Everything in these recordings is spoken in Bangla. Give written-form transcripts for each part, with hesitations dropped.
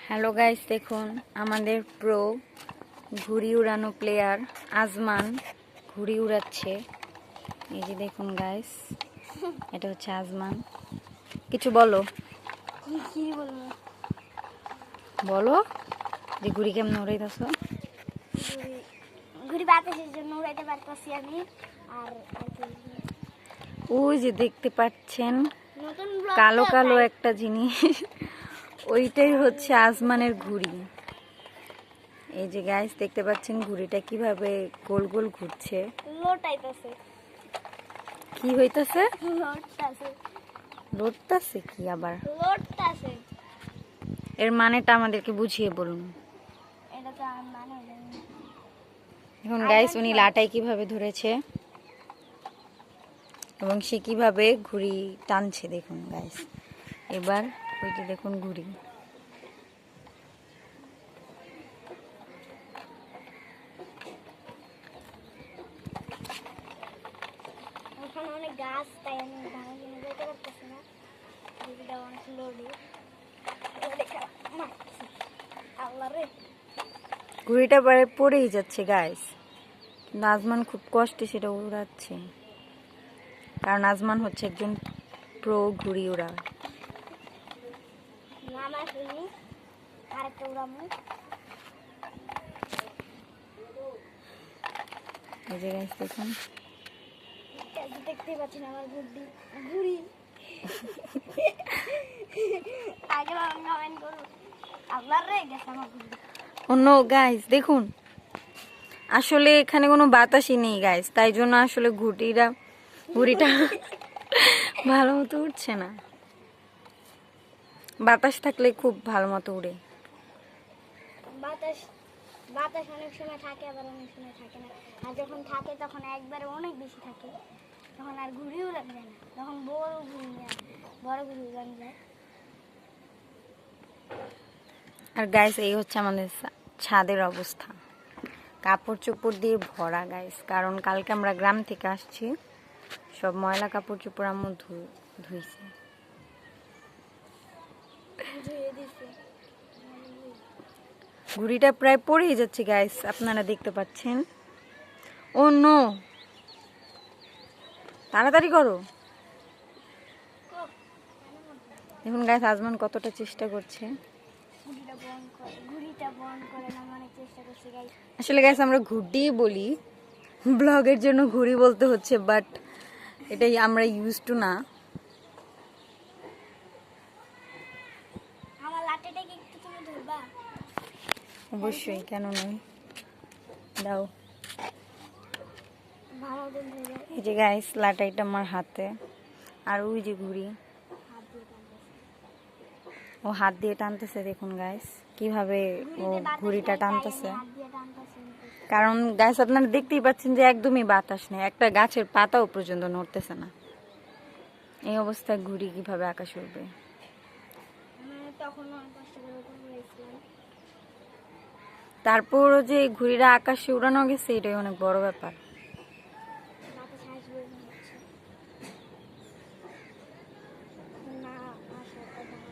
হ্যালো গাইস, দেখুন আমাদের প্রো ঘুড়ি উড়ানো প্লেয়ার আজমান ঘুড়ি উড়াচ্ছে। এই যে দেখুন গাইস, এটা হচ্ছে আজমান। কিছু বলো। কি বলবো? বলো যে ঘুড়ি কেমন উড়াইতেছ। ঘুড়ি বাতাসের জন্য উড়াইতে পারতাছি আমি। আর ওই যে দেখতে পাচ্ছেন নতুন কালো কালো একটা জিনিস, ওইটাই হচ্ছে আজমানের ঘুড়ি। এই যে গাইস দেখতে পাচ্ছেন ঘুড়িটা কিভাবে গোল গোল ঘুরছে। লোটাইতেছে। কি হইতাছে? লোটাছে। লড়তাছে কি আবার? লোটাছে। এর মানেটা আমাদেরকে বুঝিয়ে বলুন। এটা তো আর মানে জানি না। এখন গাইস উনি লাটাই কিভাবে ধরেছে এবং সে কিভাবে ঘুড়ি টানছে দেখুন গাইস। এবার ওই যে দেখুন ঘুড়ি। ওখানে অনেক গাছ, তাই আমি ভালো কিনে যেতে পারতেছি না। ঘুড়িটা অনেক লোডি। আল্লাহ রে, ঘুড়িটা প্রায় পড়েই যাচ্ছে গাইস, কিন্তু আজমান খুব কষ্টে সেটা উড়াচ্ছে, কারণ আজমান হচ্ছে একজন প্রো ঘুড়ি উড়া। নামা শুনি আরেকটা উড়ামু। এই যে গাইস দেখুন, দেখতেই পাচ্ছেন আমার ঘুড়ি। আগে কমেন্ট করুন। আল্লাহ রে, গেছে আমার ঘুড়ি। অন্য গাইস দেখুন, আসলে এখানে কোনো বাতাসই নেই গাইস, তাই জন্য আসলে ঘুড়িটা ভালো মতো উঠছে না। বাতাস থাকলে খুব ভালো মতো উড়ে। বাতাস বাতাস অনেক সময় থাকে, আবার অনেক সময় থাকে না। আর যখন থাকে তখন একবারে অনেক বেশি থাকে, তখন আর ঘুড়ি উড়ানো যায় না। তখন বড় ঘুড়ি উড়ানো যায়। আর গাইস এই হচ্ছে আমাদের ছাদের অবস্থা, কাপড় চোপড় দিয়ে ভরা গাইস, কারণ কালকে আমরা গ্রাম থেকে আসছি, সব ময়লা কাপড় চোপড় আম্মু ধুইছে। ধুয়ে দিছে। ঘুড়িটা প্রায় পড়েই যাচ্ছে গাইস, আপনারা দেখতে পাচ্ছেন। ও নো, তাড়াতাড়ি করো। দেখুন গাইস আজমান কতটা চেষ্টা করছে। ঘুড়িটা বন্ধ করে নামানোর চেষ্টা করছি গাইস। আসলে গাইস আমরা ঘুড়ি বলি, ব্লগের জন্য ঘুড়ি বলতে হচ্ছে, বাট এটাই আমরা ইউজ টু না। আমার লাঠিটাকে একটু তুমি ধরবা? অবশ্যই, কেন নয়, দাও। ভালো দিন ধরে এই যে গাইস লাটাইটা আমার হাতে, আর ওই যে ঘুড়ি হাত দিয়ে টানতেছি। ও হাত দিয়ে টানতেছে। দেখুন গাইস কিভাবে ও ঘুড়িটা টানতেছে, হাত দিয়ে টানতেছি। কারণ গাইস আপনারা দেখতেই পাচ্ছেন যে একদমই বাতাস নেই, একটা গাছের পাতাও পর্যন্ত নড়তেছে না। এই অবস্থায় ঘুড়ি কিভাবে আকাশে উঠবে? তখন অনেক কষ্ট করে উঠেছিলাম। তারপরও যে ঘুড়িটা আকাশে উড়ানো গেছে, এটাই অনেক বড় ব্যাপার। বাতাস আসবে মনে হচ্ছে। না আসার কথা না।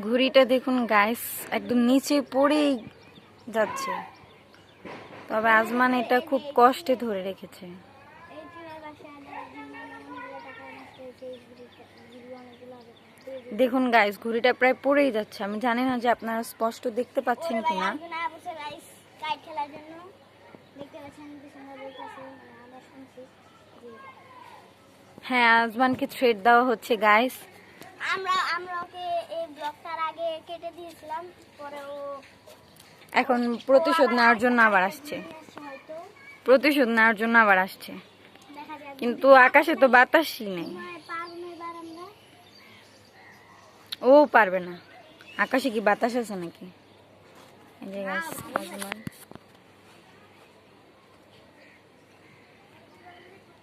ঘুড়িটা দেখুন গাইস একদম নিচে পড়েই যাচ্ছে, তবে আজমান এটা খুব কষ্টে ধরে রেখেছে। এই চূড়ার বাসায় অনেকগুলো টাকা নষ্ট হয়েছে। এই ঘুড়ি অনেকগুলো হবে। দেখুন গাইস ঘুড়িটা প্রায় পড়েই যাচ্ছে, আমি জানি না যে আপনারা স্পষ্ট দেখতে পাচ্ছেন কিনা। কাইট খেলার জন্য দেখতে পাচ্ছেন পিছনে বলতেছে, আমরা শুনছি যে হ্যাঁ, আজমানকে থ্রেড দেওয়া হচ্ছে গাইস। আমরা ওকে এই ব্লগটার আগে কেটে দিয়েছিলাম, পরে ও এখন প্রতিশোধ নেওয়ার জন্য আবার আসছে, হয়তো প্রতিশোধ নেওয়ার জন্য আবার আসছে, দেখা যায়। কিন্তু আকাশে তো বাতাসই নেই। পারবো এবার আমরা। ও পারবে না, আকাশে কি বাতাস আছে নাকি? এই যে গাইস আজমান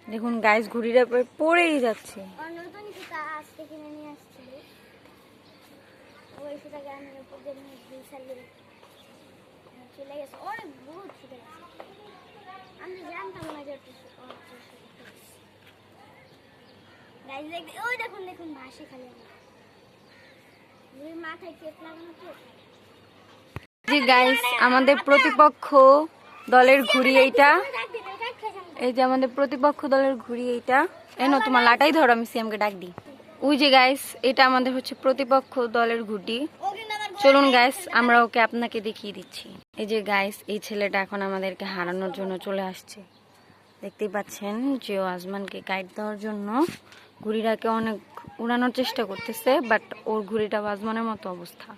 দেখুন গাইস ঘুড়িটা প্রায় পড়েই যাচ্ছে। নতুন সুতা আজকে কিনে নিয়ে আসছি। ওই সুতাকে আমি উপর দিয়ে নিয়ে চালিয়ে চলে গেছে। অনেক বহুত সুতা গেছে, আমি জানতাম না যে গাইস দেখতে। ওই দেখুন দেখুন ভাসে খালি ঘুড়ির মাথায় চেপ লাগানো তো। জি গাইস, আমাদের প্রতিপক্ষ দলের ঘুড়ি এইটা। এই যে আমাদের প্রতিপক্ষ দলের ঘুড়ি এইটা। এনো তোমার লাটাই ধরো, আমি সিএমকে ডাক দিই। ওই যে গাইস, এটা আমাদের হচ্ছে প্রতিপক্ষ দলের ঘুড়ি। চলুন গাইস, আমরা ওকে আপনাকে দেখিয়ে দিচ্ছি। এই যে গাইস, এই ছেলেটা এখন আমাদেরকে হারানোর জন্য চলে আসছে। দেখতেই পাচ্ছেন যে ও আসমানকে গাইড দেওয়ার জন্য ঘুড়িটাকে অনেক উড়ানোর চেষ্টা করতেছে, বাট ওর ঘুড়িটা আসমানের মতো অবস্থা।